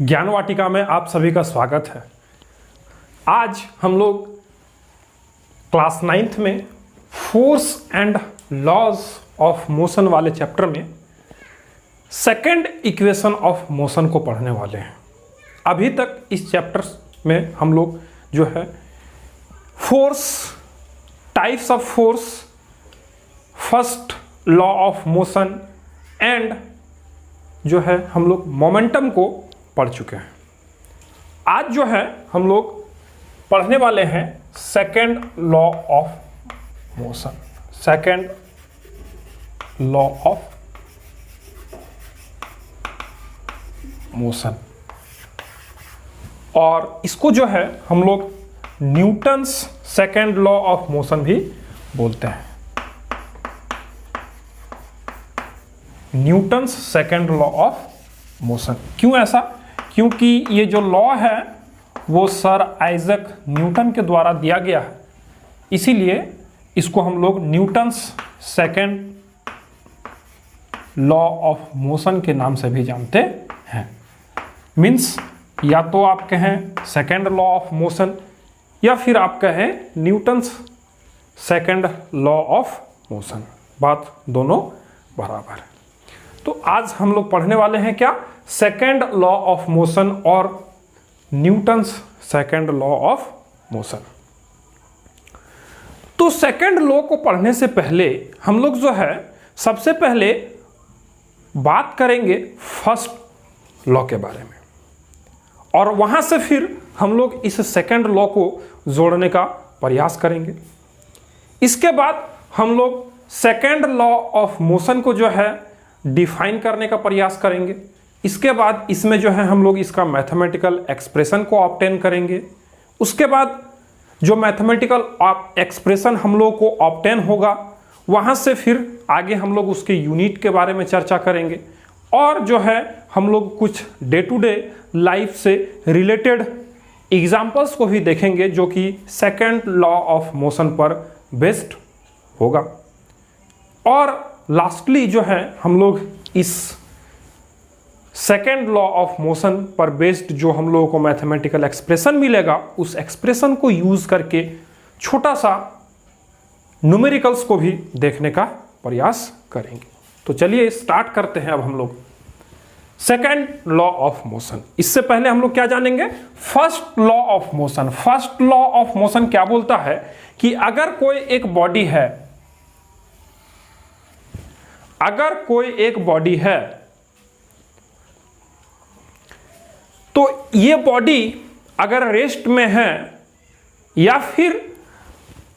ज्ञान वाटिका में आप सभी का स्वागत है। आज हम लोग क्लास 9th में force and laws of motion वाले चैप्टर में सेकंड इक्वेशन ऑफ मोशन को पढ़ने वाले हैं। अभी तक इस चैप्टर में हम लोग जो है force, types of force, first law of motion and जो है हम लोग मोमेंटम को पढ़ चुके हैं। आज जो है हम लोग पढ़ने वाले हैं second law of motion, second law of motion, और इसको जो है हम लोग Newton's second law of motion भी बोलते हैं। Newton's second law of motion, क्यों ऐसा? क्योंकि ये जो लॉ है वो सर आइजक न्यूटन के द्वारा दिया गया है, इसीलिए इसको हम लोग Newton's second law of motion के नाम से भी जानते हैं। मीन्स या तो आप कहें सेकंड लॉ ऑफ मोशन या फिर आप कहें Newton's second law of motion, बात दोनों बराबर है। तो आज हम लोग पढ़ने वाले हैं क्या? सेकंड लॉ ऑफ मोशन और Newton's second law of motion. तो सेकंड लॉ को पढ़ने से पहले हम लोग जो है सबसे पहले बात करेंगे फर्स्ट लॉ के बारे में, और वहां से फिर हम लोग इस सेकंड लॉ को जोड़ने का प्रयास करेंगे। इसके बाद हम लोग सेकंड लॉ ऑफ मोशन को जो है डिफाइन करने का प्रयास करेंगे। इसके बाद इसमें जो है हम लोग इसका मैथमेटिकल एक्सप्रेशन को ऑब्टेन करेंगे। उसके बाद जो मैथमेटिकल एक्सप्रेशन हम लोग को ऑब्टेन होगा वहाँ से फिर आगे हम लोग उसके यूनिट के बारे में चर्चा करेंगे, और जो है हम लोग कुछ डे टू डे लाइफ से रिलेटेड एग्जाम्पल्स को भी देखेंगे जो कि सेकेंड लॉ ऑफ मोशन पर बेस्ड होगा। और लास्टली जो है हम लोग इस सेकेंड लॉ ऑफ मोशन पर बेस्ड जो हम लोगों को मैथमेटिकल एक्सप्रेशन मिलेगा उस एक्सप्रेशन को यूज करके छोटा सा न्यूमेरिकल्स को भी देखने का प्रयास करेंगे। तो चलिए स्टार्ट करते हैं अब हम लोग सेकेंड लॉ ऑफ मोशन। इससे पहले हम लोग क्या जानेंगे? First law of motion. First law of motion क्या बोलता है कि अगर कोई एक बॉडी है, अगर कोई एक बॉडी है तो ये बॉडी अगर रेस्ट में है या फिर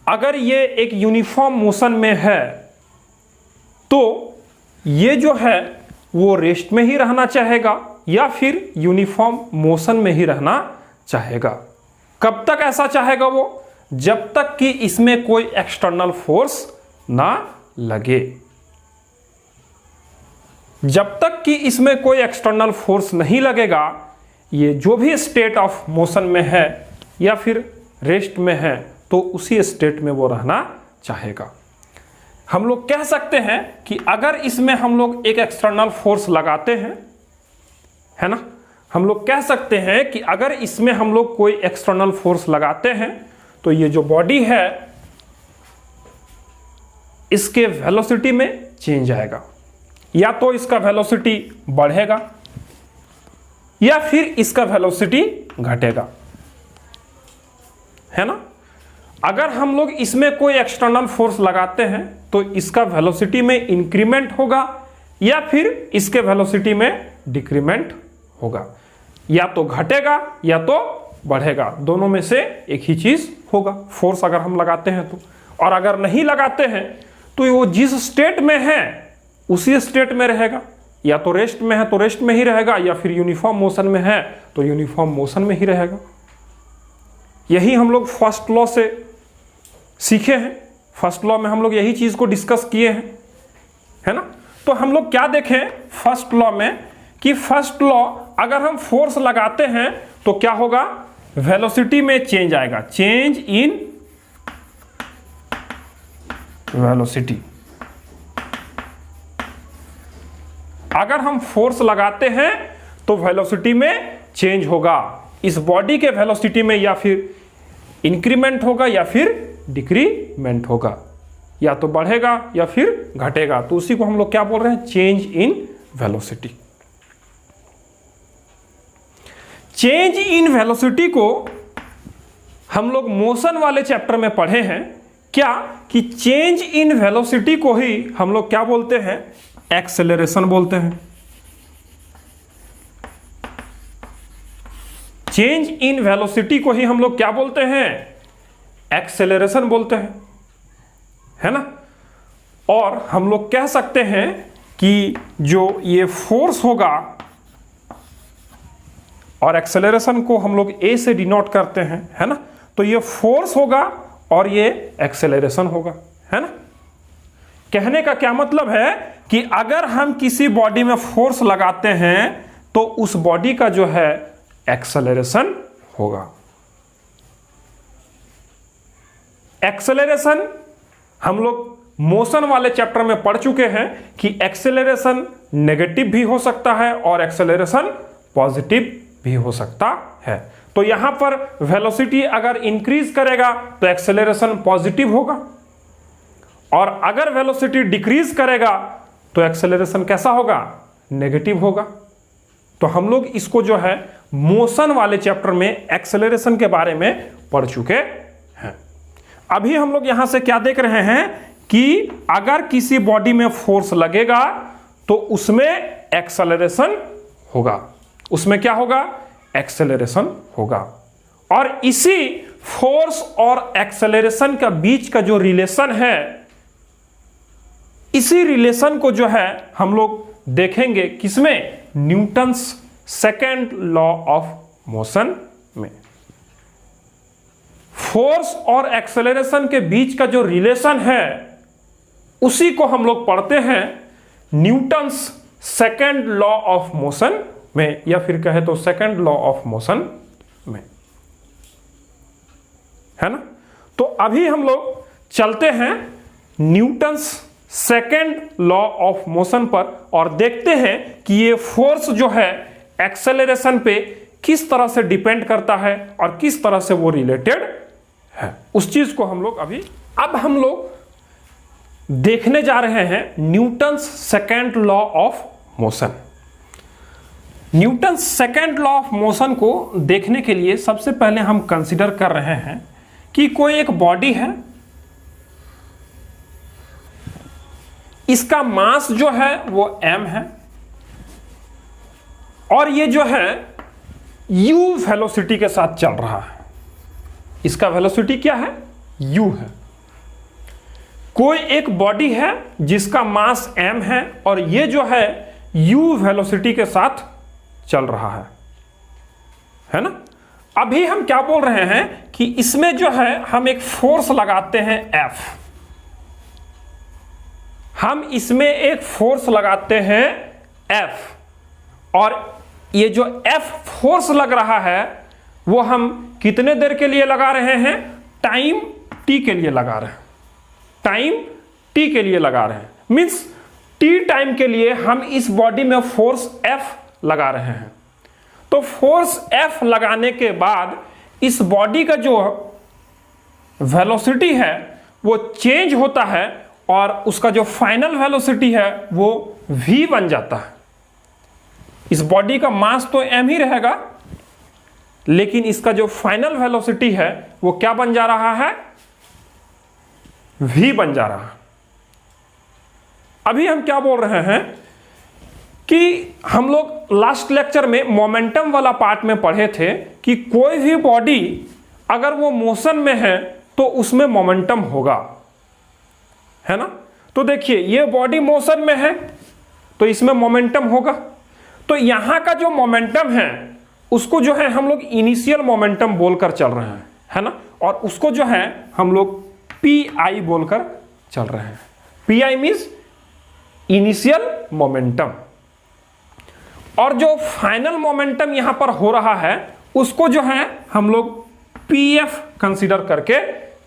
अगर ये एक यूनिफॉर्म मोशन में है तो ये जो है वो रेस्ट में ही रहना चाहेगा या फिर यूनिफॉर्म मोशन में ही रहना चाहेगा। कब तक ऐसा चाहेगा वो? जब तक कि इसमें कोई एक्सटर्नल फोर्स ना लगे। जब तक कि इसमें कोई एक्सटर्नल फोर्स नहीं लगेगा, ये जो भी स्टेट ऑफ मोशन में है या फिर रेस्ट में है तो उसी स्टेट में वो रहना चाहेगा। हम लोग कह सकते हैं कि अगर इसमें हम लोग एक एक्सटर्नल फोर्स लगाते हैं, है ना, हम लोग कह सकते हैं कि अगर इसमें हम लोग कोई एक्सटर्नल फोर्स लगाते हैं तो ये जो बॉडी है इसके वेलोसिटी में चेंज आएगा। या तो इसका वेलोसिटी बढ़ेगा या फिर इसका वेलोसिटी घटेगा, है ना। अगर हम लोग इसमें कोई एक्सटर्नल फोर्स लगाते हैं तो इसका वेलोसिटी में इंक्रीमेंट होगा या फिर इसके वेलोसिटी में डिक्रीमेंट होगा। या तो घटेगा या तो बढ़ेगा, दोनों में से एक ही चीज होगा फोर्स अगर हम लगाते हैं तो। और अगर नहीं लगाते हैं तो वो जिस स्टेट में है उसी स्टेट में रहेगा। या तो रेस्ट में है तो रेस्ट में ही रहेगा या फिर यूनिफॉर्म मोशन में है तो यूनिफॉर्म मोशन में ही रहेगा। यही हम लोग फर्स्ट लॉ से सीखे हैं। फर्स्ट लॉ में हम लोग यही चीज को डिस्कस किए हैं, है ना। तो हम लोग क्या देखें फर्स्ट लॉ में कि फर्स्ट लॉ अगर हम फोर्स लगाते हैं तो क्या होगा? वेलोसिटी में चेंज आएगा, चेंज इन वेलोसिटी। अगर हम फोर्स लगाते हैं तो वेलोसिटी में चेंज होगा इस बॉडी के वेलोसिटी में, या फिर इंक्रीमेंट होगा या फिर डिक्रीमेंट होगा, या तो बढ़ेगा या फिर घटेगा। तो उसी को हम लोग क्या बोल रहे हैं, change in velocity. Change in velocity को हम लोग मोशन वाले चैप्टर में पढ़े हैं क्या, कि चेंज इन वेलोसिटी को ही हम लोग क्या बोलते हैं, एक्सेलरेशन बोलते हैं। चेंज इन वेलोसिटी को ही हम लोग क्या बोलते हैं, एक्सेलरेशन बोलते हैं, है ना। और हम लोग कह सकते हैं कि जो ये फोर्स होगा, और एक्सेलरेशन को हम लोग ए से डिनोट करते हैं, है ना। तो ये फोर्स होगा और ये एक्सेलरेशन होगा, है ना। कहने का क्या मतलब है कि अगर हम किसी बॉडी में फोर्स लगाते हैं तो उस बॉडी का जो है एक्सेलरेशन होगा। एक्सेलरेशन हम लोग मोशन वाले चैप्टर में पढ़ चुके हैं कि एक्सेलरेशन नेगेटिव भी हो सकता है और एक्सेलरेशन पॉजिटिव भी हो सकता है। तो यहां पर वेलोसिटी अगर इंक्रीज करेगा तो एक्सेलरेशन पॉजिटिव होगा, और अगर वेलोसिटी डिक्रीज करेगा तो एक्सेलरेशन कैसा होगा, नेगेटिव होगा। तो हम लोग इसको जो है मोशन वाले चैप्टर में एक्सेलरेशन के बारे में पढ़ चुके हैं। अभी हम लोग यहां से क्या देख रहे हैं कि अगर किसी बॉडी में फोर्स लगेगा तो उसमें एक्सेलरेशन होगा, उसमें क्या होगा, एक्सेलरेशन होगा। और इसी फोर्स और एक्सेलरेशन का बीच का जो रिलेशन है, इसी रिलेशन को जो है हम लोग देखेंगे किसमें, Newton's second law of motion में। फोर्स और एक्सेलरेशन के बीच का जो रिलेशन है उसी को हम लोग पढ़ते हैं Newton's second law of motion में, या फिर कहे तो सेकेंड लॉ ऑफ मोशन में, है ना। तो अभी हम लोग चलते हैं Newton's second law of motion पर और देखते हैं कि ये फोर्स जो है एक्सेलरेशन पे किस तरह से डिपेंड करता है और किस तरह से वो रिलेटेड है, उस चीज को हम लोग अब हम लोग देखने जा रहे हैं Newton's second law of motion. Newton's second law of motion को देखने के लिए सबसे पहले हम कंसीडर कर रहे हैं कि कोई एक बॉडी है, इसका मास जो है वो m है, और ये जो है u वेलोसिटी के साथ चल रहा है। इसका वेलोसिटी क्या है, u है। कोई एक बॉडी है जिसका मास m है और ये जो है u वेलोसिटी के साथ चल रहा है ना। अभी हम क्या बोल रहे हैं कि इसमें जो है हम एक फोर्स लगाते हैं F, हम इसमें एक फोर्स लगाते हैं F, और ये जो F फोर्स लग रहा है वो हम कितने देर के लिए लगा रहे हैं, टाइम t के लिए लगा रहे हैं, टाइम t के लिए लगा रहे हैं। मींस t टाइम के लिए हम इस बॉडी में फोर्स F लगा रहे हैं। तो फोर्स F लगाने के बाद इस बॉडी का जो वेलोसिटी है वो चेंज होता है और उसका जो फाइनल वेलोसिटी है वो v बन जाता है। इस बॉडी का मास तो m ही रहेगा, लेकिन इसका जो फाइनल वेलोसिटी है वो क्या बन जा रहा है, v बन जा रहा है। अभी हम क्या बोल रहे हैं कि हम लोग लास्ट लेक्चर में मोमेंटम वाला पार्ट में पढ़े थे कि कोई भी बॉडी अगर वो मोशन में है तो उसमें मोमेंटम होगा, है ना। तो देखिए ये बॉडी मोशन में है तो इसमें मोमेंटम होगा। तो यहां का जो मोमेंटम है उसको जो है हम लोग इनिशियल मोमेंटम बोलकर चल रहे हैं, है ना। और उसको जो है हम लोग पी बोलकर चल रहे हैं। P means initial momentum. और जो फाइनल मोमेंटम यहां पर हो रहा है उसको जो है हम लोग pf कंसीडर करके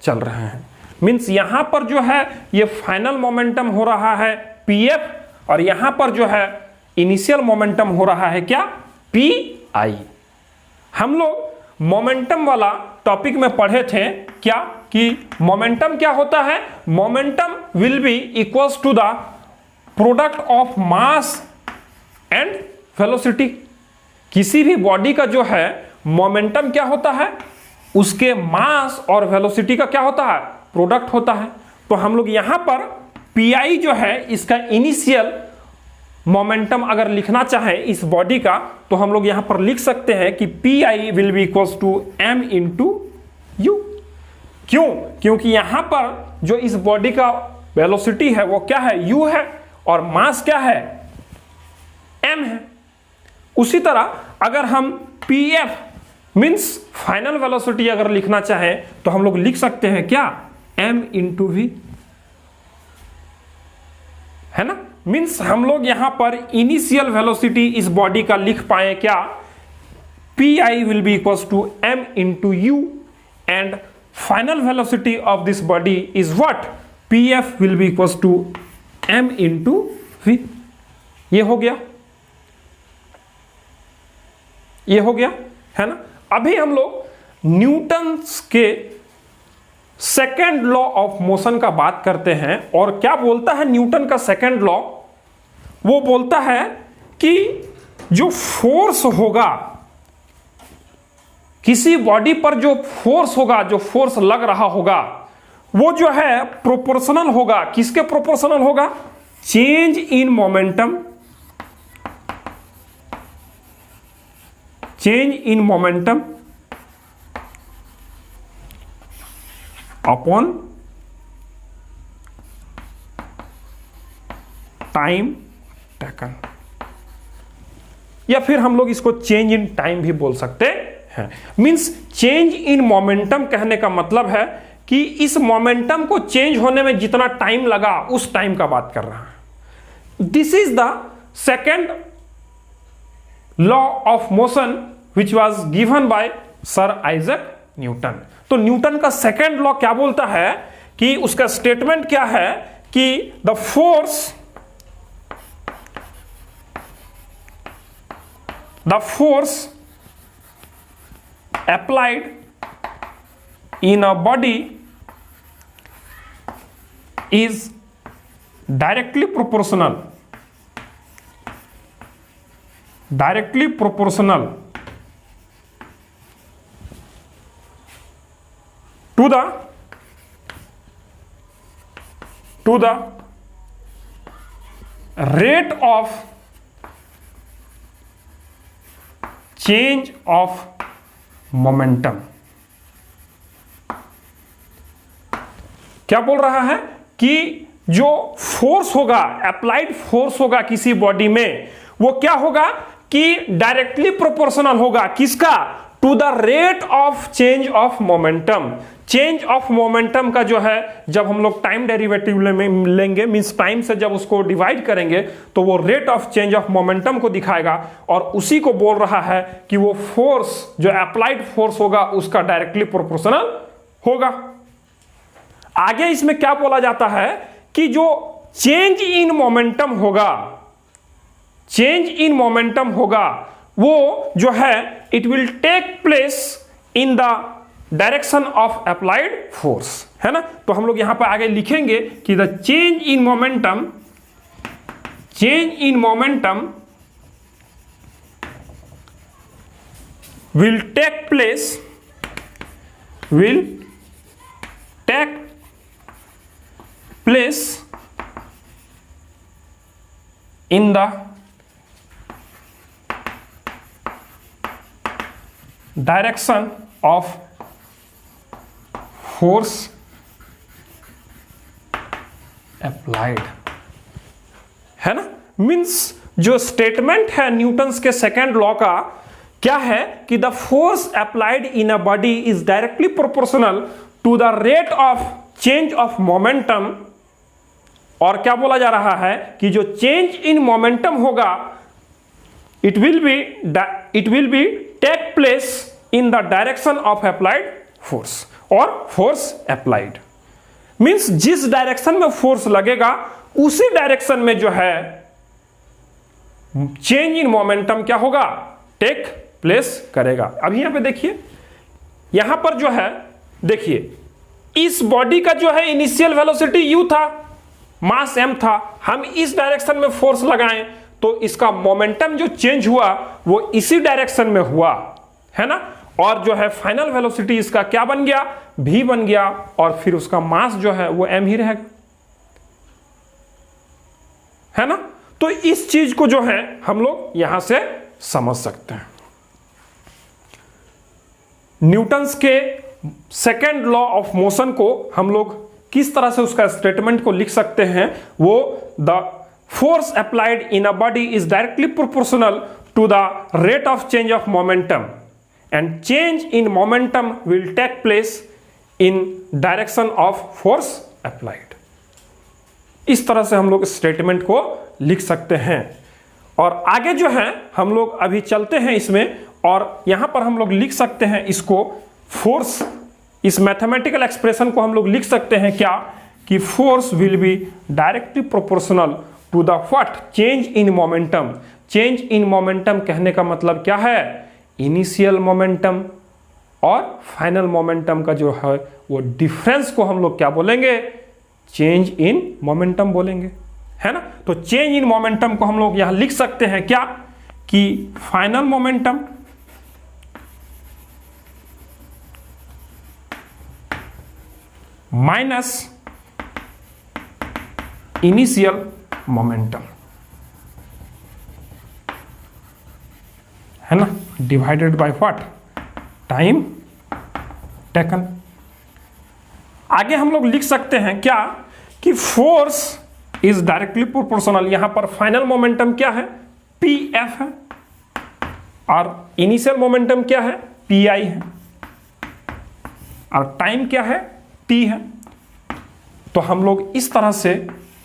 चल रहे हैं। मींस यहां पर जो है ये फाइनल मोमेंटम हो रहा है pf, और यहां पर जो है इनिशियल मोमेंटम हो रहा है क्या, pi। हम लोग मोमेंटम वाला टॉपिक में पढ़े थे क्या कि मोमेंटम क्या होता है, momentum will be equals to the product of mass and velocity. किसी भी बॉडी का जो है मोमेंटम क्या होता है, उसके मास और वेलोसिटी का क्या होता है, प्रोडक्ट होता है। तो हम लोग यहां पर पी जो है इसका इनिशियल मोमेंटम अगर लिखना चाहे इस बॉडी का, तो हम लोग यहां पर लिख सकते हैं कि P I will be equals to M into U. क्यों? क्योंकि यहां पर जो इस बॉडी का वेलोसिटी है वो क्या है, यू है, और मास क्या है, एम है। उसी तरह अगर हम P F means final velocity अगर लिखना चाहें तो हम लोग लिख सकते हैं क्या, एम इंटू वी, है ना। मीन्स हम लोग यहां पर इनिशियल वेलोसिटी इस बॉडी का लिख पाए क्या, P I will be equals to M into U, and final velocity of this body is what, P F will be equals to M into V. ये हो गया, ये हो गया, है ना। अभी हम लोग न्यूटन्स के सेकेंड लॉ ऑफ मोशन का बात करते हैं। और क्या बोलता है न्यूटन का सेकेंड लॉ, वो बोलता है कि जो फोर्स होगा किसी बॉडी पर, जो फोर्स होगा, जो फोर्स लग रहा होगा, वो जो है प्रोपोर्शनल होगा। किसके प्रोपोर्शनल होगा, change in momentum, change in momentum upon time taken, या फिर हम लोग इसको चेंज इन टाइम भी बोल सकते हैं। मींस चेंज इन मोमेंटम कहने का मतलब है कि इस मोमेंटम को चेंज होने में जितना टाइम लगा उस टाइम का बात कर रहा है। This is the second law of motion which was given by sir Isaac Newton. तो न्यूटन का सेकेंड लॉ क्या बोलता है कि उसका स्टेटमेंट क्या है कि the force applied in a body is directly proportional to the rate of change of momentum। क्या बोल रहा है कि जो फोर्स होगा, अप्लाइड फोर्स होगा किसी बॉडी में, वो क्या होगा कि डायरेक्टली प्रोपोर्शनल होगा किसका, to the rate of change of momentum. Change of momentum का जो है जब हम लोग टाइम डेरिवेटिव लेंगे, मींस टाइम से जब उसको डिवाइड करेंगे तो वो rate of change of momentum को दिखाएगा, और उसी को बोल रहा है कि वो फोर्स जो अप्लाइड फोर्स होगा उसका डायरेक्टली प्रोपोर्शनल होगा। आगे इसमें क्या बोला जाता है कि जो चेंज इन मोमेंटम होगा, चेंज इन मोमेंटम होगा, वो जो है it will take place in the direction of applied force, है ना। तो हम लोग यहां पर आगे लिखेंगे कि the change in momentum will take place in the direction of force applied, है ना। मीन्स जो स्टेटमेंट है न्यूटन्स के सेकेंड लॉ का क्या है कि the force applied in a body is directly proportional to the rate of change of momentum. और क्या बोला जा रहा है कि जो चेंज इन मोमेंटम होगा it will be take place in the direction of applied force और फोर्स अप्लाइड मींस जिस डायरेक्शन में फोर्स लगेगा उसी डायरेक्शन में जो है चेंज इन मोमेंटम क्या होगा, टेक प्लेस करेगा। अब यहाँ पे देखिए, यहाँ पर जो है देखिए, इस बॉडी का जो है इनिशियल वेलोसिटी u था, मास m था, हम इस डायरेक्शन में फोर्स लगाएं तो इसका मोमेंटम जो चेंज हुआ वो इसी डायरेक्शन में हुआ, है ना। और जो है फाइनल वेलोसिटी इसका क्या बन गया, v बन गया, और फिर उसका मास जो है वो m ही रहेगा, है ना। तो इस चीज को जो है हम लोग यहां से समझ सकते हैं। न्यूटन्स के सेकेंड लॉ ऑफ मोशन को हम लोग किस तरह से उसका स्टेटमेंट को लिख सकते हैं, वो the force applied in a body is directly proportional to the rate of change of momentum and change in momentum will take place in direction of force applied. इस तरह से हम लोग स्टेटमेंट को लिख सकते हैं। और आगे जो है हम लोग अभी चलते हैं इसमें, और यहां पर हम लोग लिख सकते हैं इसको फोर्स, इस मैथमेटिकल एक्सप्रेशन को हम लोग लिख सकते हैं क्या, कि force will be directly proportional to the what, change in momentum. Change in momentum कहने का मतलब क्या है, इनिशियल मोमेंटम और फाइनल मोमेंटम का जो है वो डिफरेंस को हम लोग क्या बोलेंगे, चेंज इन मोमेंटम बोलेंगे, है ना। तो चेंज इन मोमेंटम को हम लोग यहां लिख सकते हैं क्या, कि final momentum minus initial momentum, है ना, divided by what, time taken. आगे हम लोग लिख सकते हैं क्या, कि फोर्स इज डायरेक्टली प्रोपोर्शनल, यहां पर फाइनल मोमेंटम क्या है, pf है, और इनिशियल मोमेंटम क्या है, pi है, और टाइम क्या है, t है। तो हम लोग इस तरह से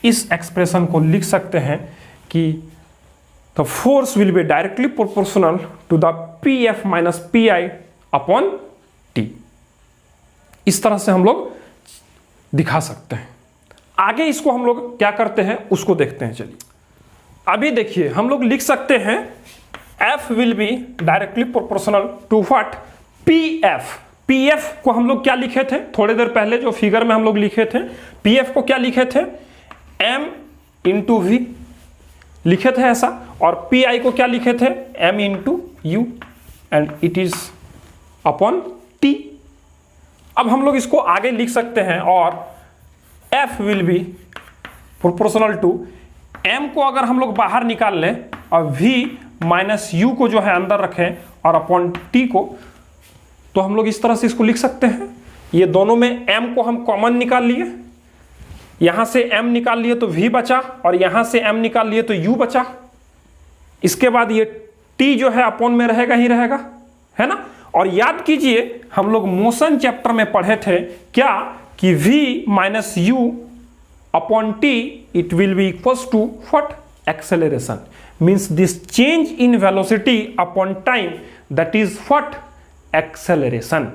इस एक्सप्रेशन को लिख सकते हैं कि the force will be directly proportional to the pf minus pi upon t। इस तरह से हम लोग दिखा सकते हैं। आगे इसको हम लोग क्या करते हैं उसको देखते हैं। चलिए अभी देखिए, हम लोग लिख सकते हैं F will be directly proportional to what, PF। PF को हम लोग क्या लिखे थे थोड़ी देर पहले, जो फिगर में हम लोग लिखे थे, PF को क्या लिखे थे, M इंटू V लिखे थे ऐसा, और PI को क्या लिखे थे, M into U, and it is upon T। अब हम लोग इसको आगे लिख सकते हैं, और F will be proportional to, M को अगर हम लोग बाहर निकाल लें और V माइनस U को जो है अंदर रखें और अपॉन T को, तो हम लोग इस तरह से इसको लिख सकते हैं। ये दोनों में M को हम कॉमन निकाल लिए, यहां से M निकाल लिए तो V बचा, और यहां से M निकाल लिए तो U बचा। इसके बाद ये T जो है अपॉन में रहेगा ही रहेगा, है ना। और याद कीजिए हम लोग मोशन चैप्टर में पढ़े थे क्या, कि V minus U upon T it will be equals to what, acceleration, means this change in velocity upon time, that is what, acceleration.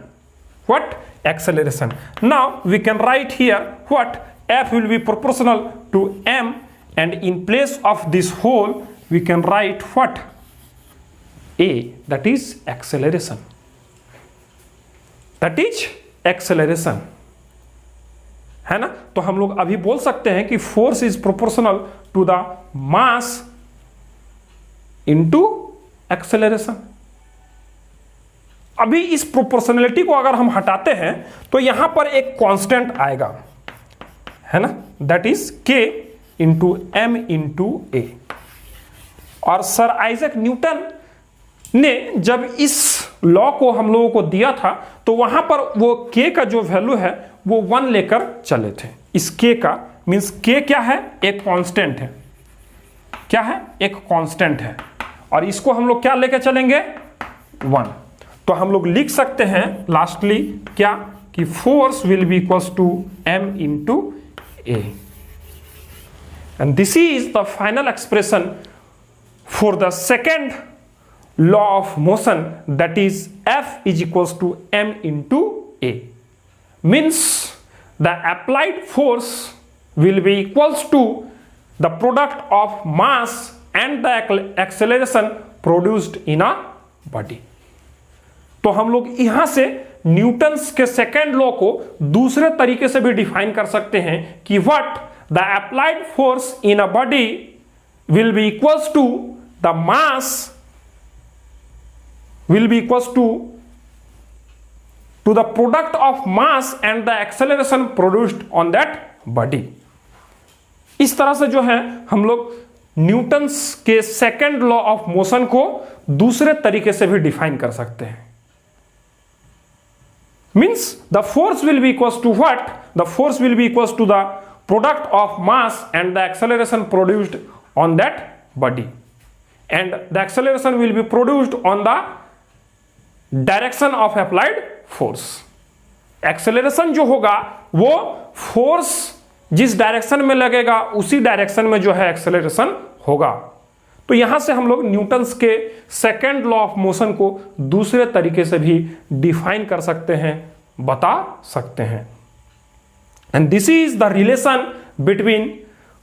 What? Acceleration. Now we can write here what, F will be proportional to M, and in place of this whole we can write what, A, that is acceleration. That is acceleration, है ना। तो हम लोग अभी बोल सकते हैं कि force is proportional to the mass into acceleration. अभी इस प्रोपोर्शनलिटी को अगर हम हटाते हैं तो यहां पर एक कांस्टेंट आएगा, है ना, that is K into M into A। और सर आइजैक न्यूटन ने जब इस लॉ को हम लोगों को दिया था तो वहां पर वो K का जो वैल्यू है वो 1 लेकर चले थे। इस K का मीन्स K क्या है, एक कांस्टेंट है, क्या है, एक कांस्टेंट है, और इसको हम लोग क्या लेकर चलेंगे, 1। तो हम लोग लिख सकते हैं लास्टली क्या, कि force will be equals to M into A, and this is the final expression for the second law of motion, that is F is equals to M into A, means the applied force will be equals to the product of mass and the acceleration produced in a body. तो हम लोग यहां से Newton's के second law को दूसरे तरीके से भी डिफाइन कर सकते हैं कि what the applied force in a body will be equals to the mass will be equals to the product of mass and the acceleration produced on that body। इस तरह से जो है हम लोग न्यूटन्स के सेकेंड लॉ ऑफ मोशन को दूसरे तरीके से भी डिफाइन कर सकते हैं। Means the force will be equals to what, the force will be equals to the product of mass and the acceleration produced on that body, and the acceleration will be produced on the direction of applied force. Acceleration जो होगा वो force जिस direction में लगेगा उसी direction में जो है एक्सेलरेशन होगा। तो यहां से हम लोग न्यूटन्स के सेकेंड लॉ ऑफ मोशन को दूसरे तरीके से भी डिफाइन कर सकते हैं, बता सकते हैं। And this is the relation between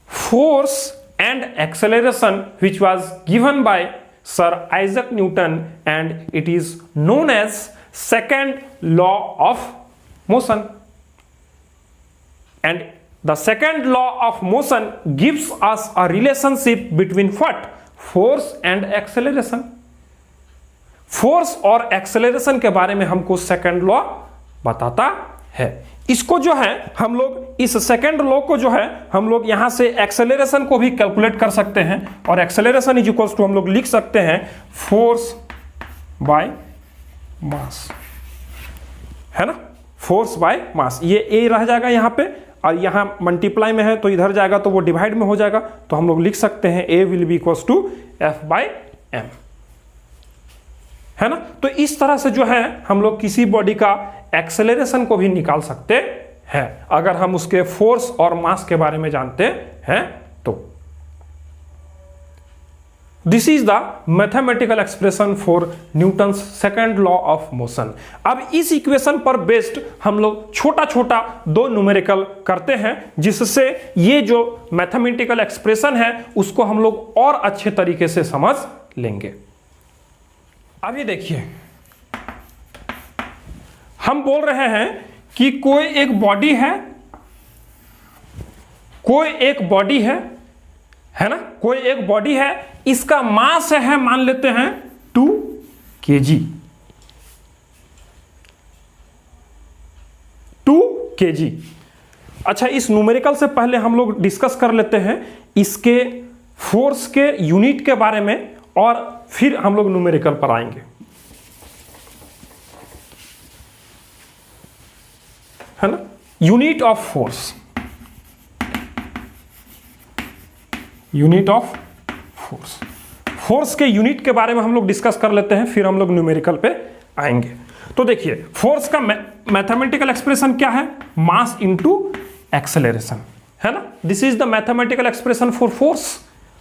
force and acceleration which was given by Sir Isaac Newton, and it is known as second law of motion. And the second law of motion gives us a relationship between what? Force and acceleration. Force और acceleration के बारे में हमको second law बताता है। इसको जो है हम लोग इस सेकेंड लॉ को जो है हम लोग यहां से एक्सेलरेशन को भी कैलकुलेट कर सकते हैं, और एक्सेलरेशन इज इक्वल्स टू हम लोग लिख सकते हैं फोर्स बाय मास, है ना, फोर्स बाय मास। ये ए रह जाएगा यहां पे, और यहां मल्टीप्लाई में है तो इधर जाएगा तो वो डिवाइड में हो जाएगा, तो हम लोग लिख सकते हैं A will be equals to F by M, है ना। तो इस तरह से जो है हम लोग किसी बॉडी का एक्सेलरेशन को भी निकाल सकते हैं अगर हम उसके फोर्स और मास के बारे में जानते हैं तो। This is the mathematical expression for Newton's second law of motion. अब इस इक्वेशन पर बेस्ड हम लोग छोटा छोटा दो न्यूमेरिकल करते हैं, जिससे ये जो मैथमेटिकल एक्सप्रेशन है उसको हम लोग और अच्छे तरीके से समझ लेंगे। अभी देखिए, हम बोल रहे हैं कि कोई एक बॉडी है, कोई एक बॉडी है ना, कोई एक बॉडी है, इसका मास है मान लेते हैं 2 kg, 2 kg। अच्छा, इस न्यूमेरिकल से पहले हम लोग डिस्कस कर लेते हैं इसके फोर्स के यूनिट के बारे में, और फिर हम लोग न्यूमेरिकल पर आएंगे, है ना। Unit of force, unit of force, force के यूनिट के बारे में हम लोग डिस्कस कर लेते हैं, फिर हम लोग न्यूमेरिकल पे आएंगे। तो देखिए, फोर्स का मैथमेटिकल एक्सप्रेशन क्या है? मास इनटू एक्सेलरेशन, है ना। This is the mathematical expression for force,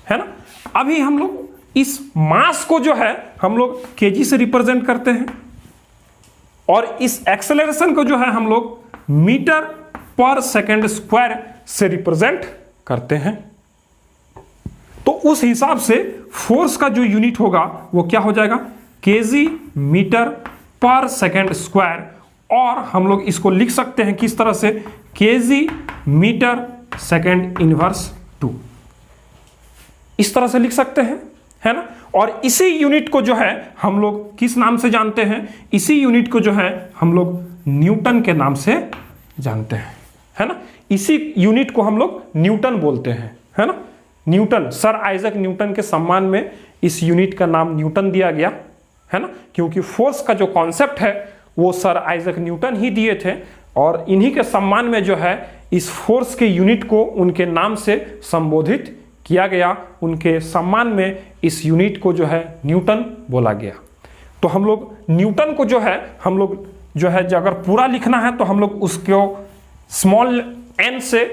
है ना। अभी हम लोग इस मास को जो है हम लोग केजी से रिप्रेजेंट करते हैं, और इस एक्सेलरेशन को जो है हम लोग मीटर पर सेकेंड स्क्वायर से रिप्रेजेंट करते हैं। तो उस हिसाब से फोर्स का जो यूनिट होगा वो क्या हो जाएगा? KG metre per second square, और हम लोग इसको लिख सकते हैं किस तरह से? केजी मीटर सेकेंड इनवर्स 2, इस तरह से लिख सकते हैं, है ना। और इसी यूनिट को जो है हम लोग किस नाम से जानते हैं? इसी यूनिट को जो है हम लोग न्यूटन के नाम से जानते हैं, है ना। इसी यूनिट को हम लोग न्यूटन बोलते हैं, है ना। न्यूटन, सर आइजक न्यूटन के सम्मान में इस यूनिट का नाम न्यूटन दिया गया, है ना, क्योंकि फोर्स का जो कॉन्सेप्ट है वो सर आइजक न्यूटन ही दिए थे, और इन्हीं के सम्मान में जो है इस फोर्स के यूनिट को उनके नाम से संबोधित किया गया, उनके सम्मान में इस यूनिट को जो है न्यूटन बोला गया। तो हम लोग न्यूटन को जो है हम लोग जो है अगर पूरा लिखना है तो हम लोग उसको स्मॉल n से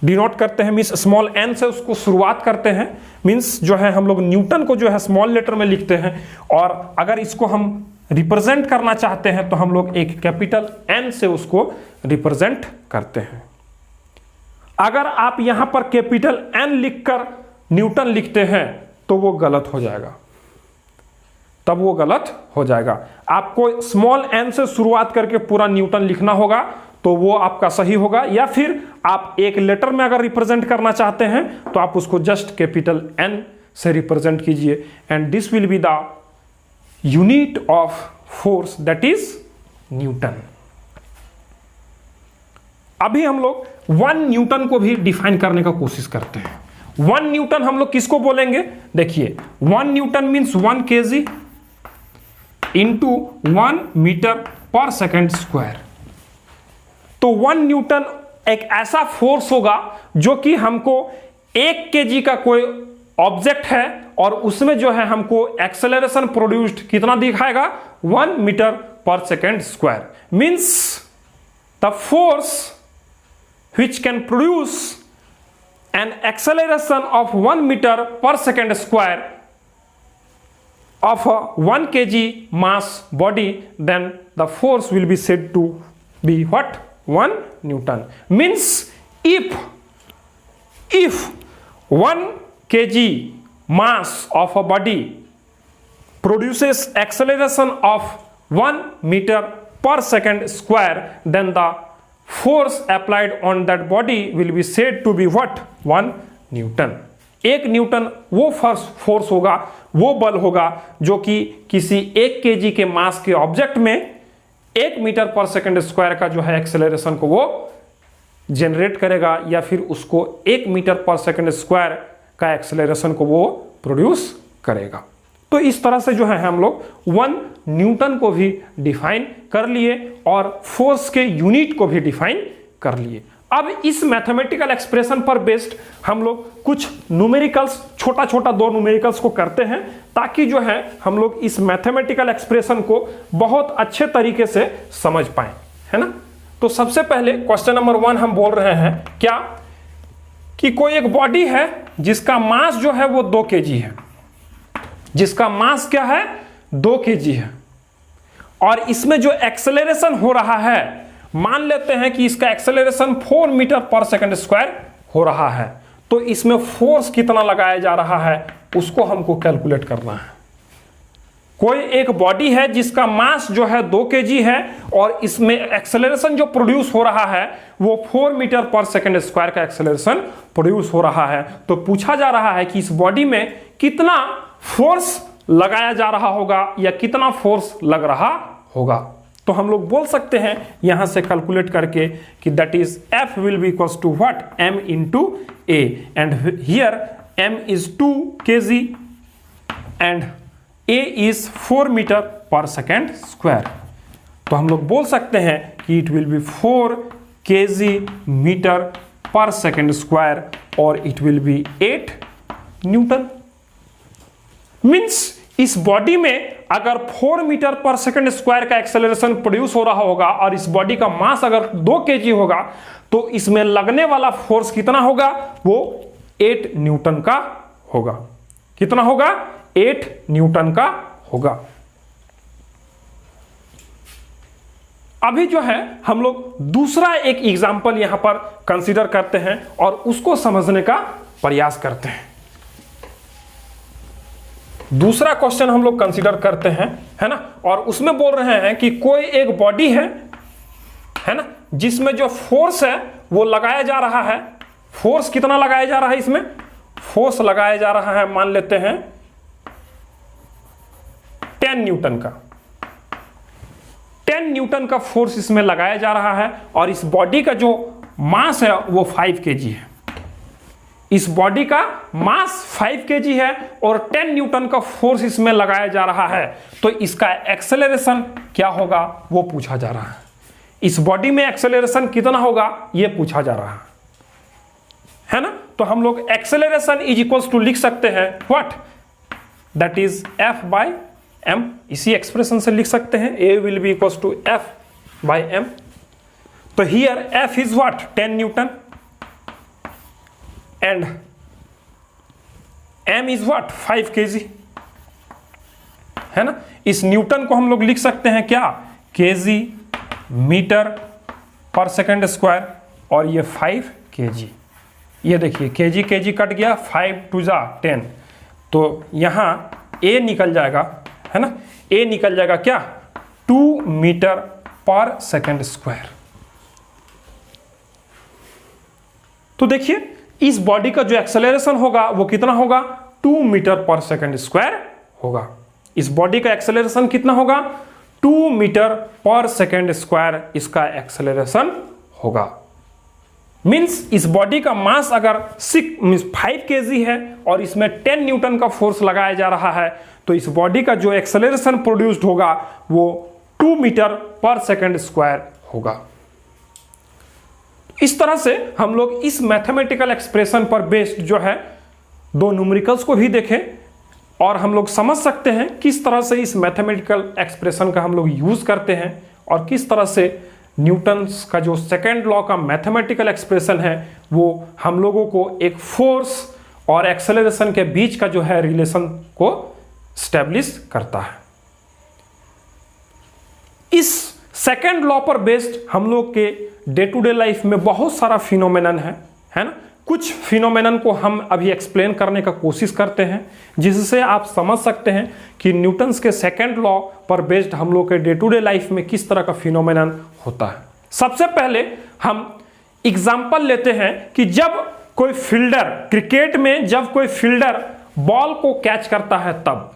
डिनोट करते हैं, मीन्स स्मॉल n से उसको शुरुआत करते हैं, मीन्स जो है हम लोग न्यूटन को जो है स्मॉल लेटर में लिखते हैं, और अगर इसको हम रिप्रेजेंट करना चाहते हैं तो हम लोग एक कैपिटल N से उसको रिप्रेजेंट करते हैं। अगर आप यहां पर कैपिटल N लिखकर न्यूटन लिखते हैं तो वो गलत हो जाएगा, तब वो गलत हो जाएगा। आपको स्मॉल n से शुरुआत करके पूरा न्यूटन लिखना होगा तो वो आपका सही होगा, या फिर आप एक लेटर में अगर रिप्रेजेंट करना चाहते हैं तो आप उसको जस्ट कैपिटल N से रिप्रेजेंट कीजिए। And this will be the unit of force, that is Newton. अभी हम लोग 1 न्यूटन को भी डिफाइन करने का कोशिश करते हैं। 1 न्यूटन हम लोग किसको बोलेंगे? देखिए 1 newton means 1 kg into 1 metre per second square. तो 1 न्यूटन एक ऐसा फोर्स होगा जो कि हमको 1 kg का कोई ऑब्जेक्ट है और उसमें जो है हमको एक्सेलरेशन प्रोड्यूस्ड कितना दिखाएगा? 1 metre per second square. Means the force which can produce an acceleration of 1 meter per second square of a 1 kg mass body, then the force will be said to be what? 1 Newton. Means if 1 kg mass of a body produces acceleration of 1 meter per second square, then the force applied on that body will be said to be what? 1 Newton. 1 Newton वो force होगा, वो बल होगा जो कि किसी 1 kg के मास के ऑब्जेक्ट में 1 मीटर पर सेकेंड स्क्वायर का जो है एक्सेलरेशन को वो जनरेट करेगा, या फिर उसको 1 मीटर पर सेकेंड स्क्वायर का एक्सेलरेशन को वो प्रोड्यूस करेगा। तो इस तरह से जो है हम लोग 1 न्यूटन को भी डिफाइन कर लिए और फोर्स के यूनिट को भी डिफाइन कर लिए। अब इस मैथमेटिकल एक्सप्रेशन पर बेस्ड हम लोग कुछ न्यूमेरिकल्स, छोटा छोटा 2 न्यूमेरिकल्स को करते हैं ताकि जो है हम लोग इस मैथमेटिकल एक्सप्रेशन को बहुत अच्छे तरीके से समझ पाए, है ना। तो सबसे पहले क्वेश्चन नंबर 1 हम बोल रहे हैं क्या कि कोई एक बॉडी है जिसका मास जो है वो 2 kg है, जिसका मास क्या है? 2 kg है, और इसमें जो एक्सेलरेशन हो रहा है, मान लेते हैं कि इसका एक्सेलरेशन 4 मीटर पर सेकंड स्क्वायर हो रहा है, तो इसमें फोर्स कितना लगाया जा रहा है उसको हमको कैलकुलेट करना है। कोई एक बॉडी है जिसका मास जो है 2 kg है और इसमें एक्सेलरेशन जो प्रोड्यूस हो रहा है वो 4 मीटर पर सेकंड स्क्वायर का एक्सेलरेशन प्रोड्यूस हो रहा है। तो पूछा जा रहा है कि इस बॉडी में कितना फोर्स लगाया जा रहा होगा या कितना फोर्स लग रहा होगा। तो हम लोग बोल सकते हैं यहां से कैलकुलेट करके कि that is F will be equals to what? M into A, and here M is 2 kg and A is 4 metre per second square. तो हम लोग बोल सकते हैं कि it will be 4 kg metre per second square और it will be 8 newton. Means इस body में अगर 4 मीटर पर सेकेंड स्क्वायर का एक्सेलरेशन प्रोड्यूस हो रहा होगा और इस बॉडी का मास अगर 2 kg होगा तो इसमें लगने वाला फोर्स कितना होगा? वो 8 न्यूटन का होगा। कितना होगा? 8 न्यूटन का होगा। अभी जो है हम लोग दूसरा एक एग्जांपल यहां पर कंसीडर करते हैं और उसको समझने का प्रयास करते हैं। दूसरा क्वेश्चन हम लोग कंसीडर करते हैं, है ना, और उसमें बोल रहे हैं कि कोई एक बॉडी है ना, जिसमें जो फोर्स है वो लगाया जा रहा है। फोर्स कितना लगाया जा रहा है? इसमें फोर्स लगाया जा रहा है, मान लेते हैं 10 न्यूटन का। 10 न्यूटन का फोर्स इसमें लगाया जा रहा है और इस बॉडी का जो मास है वो 5 kg है। इस बॉडी का मास 5 kg है और 10 न्यूटन का फोर्स इसमें लगाया जा रहा है, तो इसका एक्सेलरेशन क्या होगा वो पूछा जा रहा है। इस बॉडी में एक्सेलरेशन कितना होगा ये पूछा जा रहा है ना। तो हम लोग एक्सेलरेशन इज इक्वल्स टू लिख सकते हैं what? That is F by M। इसी एक्सप्रेशन से लिख सकते हैं A will be equals to F by M। तो here F is what? 10 newton and M is what? 5 kg, है ना। इस न्यूटन को हम लोग लिख सकते हैं क्या? kg metre per second square और ये 5 kg। ये देखिए kg kg कट गया, 5 2 जा 10, तो यहाँ A निकल जाएगा है ना, ए निकल जाएगा क्या 2 मीटर पर सेकंड स्क्वायर। तो देखिए इस बॉडी का जो एक्सेलरेशन होगा वो कितना होगा 2 मीटर पर सेकंड स्क्वायर होगा। इस बॉडी का एक्सेलरेशन कितना होगा 2 मीटर पर सेकंड स्क्वायर इसका एक्सेलरेशन होगा। मींस इस बॉडी का मास अगर 5 kg है और इसमें 10 न्यूटन का फोर्स लगाया जा रहा है तो इस बॉडी का जो एक्सेलरेशन प्रोड्यूस्ड होगा वो 2 मीटर पर सेकंड स्क्वायर होगा। इस तरह से हम लोग इस मैथमेटिकल एक्सप्रेशन पर बेस्ड जो है दो न्यूमेरिकल्स को भी देखें और हम लोग समझ सकते हैं किस तरह से इस मैथमेटिकल एक्सप्रेशन का हम लोग यूज करते हैं और किस तरह से न्यूटन्स का जो सेकेंड लॉ का मैथमेटिकल एक्सप्रेशन है वो हम लोगों को एक फोर्स और एक्सेलरेशन के बीच का जो है रिलेशन को स्टैब्लिश करता है। इस सेकेंड लॉ पर बेस्ड हम लोग के डे टू डे लाइफ में बहुत सारा फिनोमेनन है ना। कुछ फिनोमेनन को हम अभी एक्सप्लेन करने का कोशिश करते हैं जिससे आप समझ सकते हैं कि न्यूटन्स के सेकेंड लॉ पर बेस्ड हम लोग के डे टू डे लाइफ में किस तरह का फिनोमेनन होता है। सबसे पहले हम एग्जाम्पल लेते हैं कि जब कोई फील्डर क्रिकेट में जब कोई फील्डर बॉल को कैच करता है तब,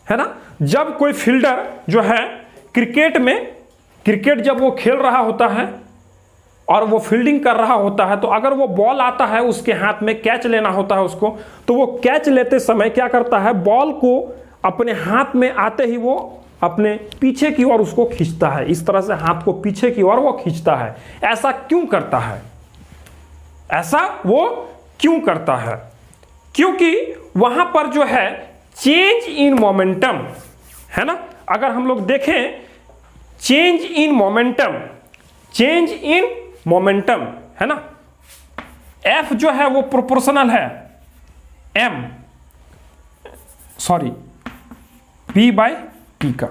है ना, जब कोई फील्डर जो है क्रिकेट जब वो खेल रहा होता है और वो फील्डिंग कर रहा होता है तो अगर वो बॉल आता है उसके हाथ में कैच लेना होता है उसको, तो वो कैच लेते समय क्या करता है बॉल को अपने हाथ में आते ही वो अपने पीछे की ओर उसको खींचता है। इस तरह से हाथ को पीछे की ओर वो खींचता है। ऐसा क्यों करता है? ऐसा वो क्यों करता है? क्योंकि वहां पर जो है चेंज इन मोमेंटम, है ना, अगर हम लोग देखें चेंज इन मोमेंटम है ना, F जो है वो प्रोपोर्शनल है P/T का,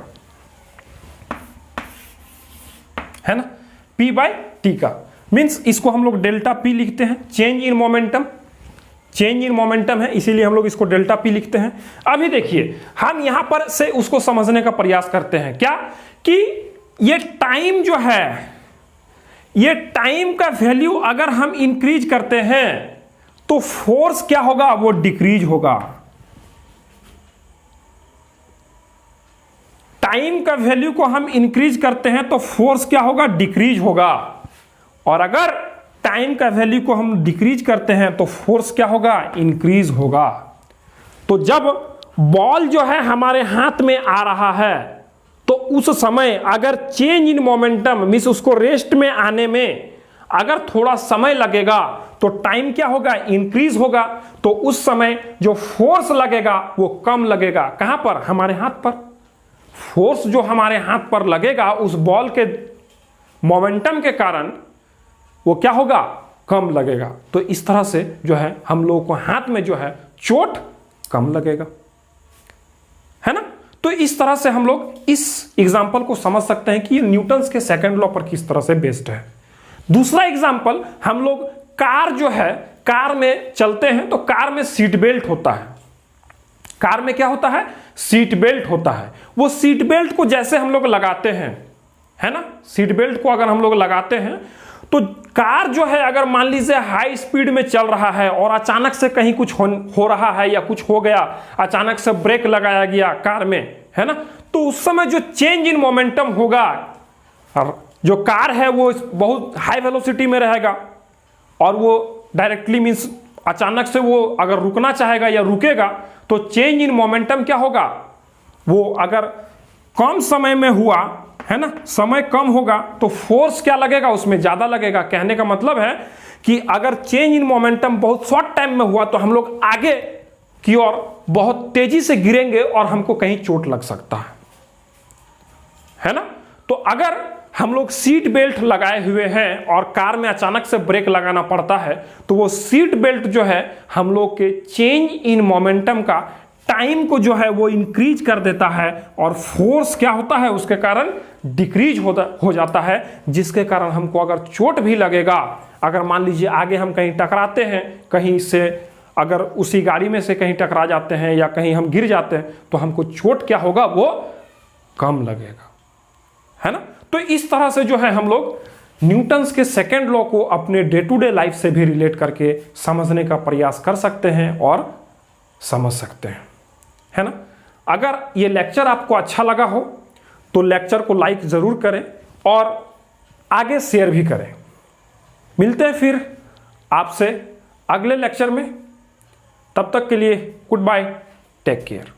है ना, P/T का। मींस इसको हम लोग डेल्टा P लिखते हैं। चेंज इन मोमेंटम है इसीलिए हम लोग इसको डेल्टा P लिखते हैं। अभी देखिए हम यहां पर से उसको समझने का प्रयास करते हैं क्या कि ये टाइम जो है, ये टाइम का वैल्यू अगर हम इंक्रीज करते हैं तो फोर्स क्या होगा वो डिक्रीज होगा। टाइम का वैल्यू को हम इंक्रीज करते हैं तो फोर्स क्या होगा डिक्रीज होगा, और अगर टाइम का वैल्यू को हम डिक्रीज करते हैं तो फोर्स क्या होगा इंक्रीज होगा। तो जब बॉल जो है हमारे हाथ में आ रहा है तो उस समय अगर चेंज इन मोमेंटम मींस उसको रेस्ट में आने में अगर थोड़ा समय लगेगा तो टाइम क्या होगा इंक्रीज होगा, तो उस समय जो फोर्स लगेगा वो कम लगेगा। कहां पर? हमारे हाथ पर। फोर्स जो हमारे हाथ पर लगेगा उस बॉल के मोमेंटम के कारण वो क्या होगा कम लगेगा। तो इस तरह से जो है हम लोगों को हाथ में जो है चोट कम लगेगा, है ना। तो इस तरह से हम लोग इस एग्जाम्पल को समझ सकते हैं कि ये न्यूटन्स के सेकंड लॉ पर किस तरह से बेस्ड है। दूसरा एग्जाम्पल, हम लोग कार जो है, कार में चलते हैं तो कार में सीट बेल्ट होता है। कार में क्या होता है? सीट बेल्ट होता है। वो सीट बेल्ट को जैसे हम लोग लगाते हैं, है ना, सीट बेल्ट को अगर हम लोग लगाते हैं तो कार जो है अगर मान लीजिए हाई स्पीड में चल रहा है और अचानक से कहीं कुछ हो रहा है या कुछ हो गया, अचानक से ब्रेक लगाया गया कार में, है ना, तो उस समय जो चेंज इन मोमेंटम होगा, जो कार है वो बहुत हाई वेलोसिटी में रहेगा और वो डायरेक्टली मींस अचानक से वो अगर रुकना चाहेगा या रुकेगा तो चेंज इन मोमेंटम क्या होगा, वो अगर कम समय में हुआ, है ना, समय कम होगा तो फोर्स क्या लगेगा उसमें ज्यादा लगेगा। कहने का मतलब है कि अगर चेंज इन मोमेंटम बहुत शॉर्ट टाइम में हुआ तो हम लोग आगे की ओर बहुत तेजी से गिरेंगे और हमको कहीं चोट लग सकता है ना। तो अगर हम लोग सीट बेल्ट लगाए हुए हैं और कार में अचानक से ब्रेक लगाना पड़ता है तो वो सीट बेल्ट जो है हम लोग के चेंज इन मोमेंटम का टाइम को जो है वो इंक्रीज कर देता है और फोर्स क्या होता है उसके कारण डिक्रीज हो जाता है, जिसके कारण हमको अगर चोट भी लगेगा, अगर मान लीजिए आगे हम कहीं टकराते हैं, कहीं से अगर उसी गाड़ी में से कहीं टकरा जाते हैं या कहीं हम गिर जाते हैं तो हमको चोट क्या होगा, वो कम लगेगा, है ना। तो इस तरह से जो है हम लोग न्यूटन्स के सेकेंड लॉ को अपने डे टू डे लाइफ से भी रिलेट करके समझने का प्रयास कर सकते हैं और समझ सकते हैं, है ना। अगर ये लेक्चर आपको अच्छा लगा हो तो लेक्चर को लाइक ज़रूर करें और आगे शेयर भी करें। मिलते हैं फिर आपसे अगले लेक्चर में, तब तक के लिए गुड बाय, टेक केयर।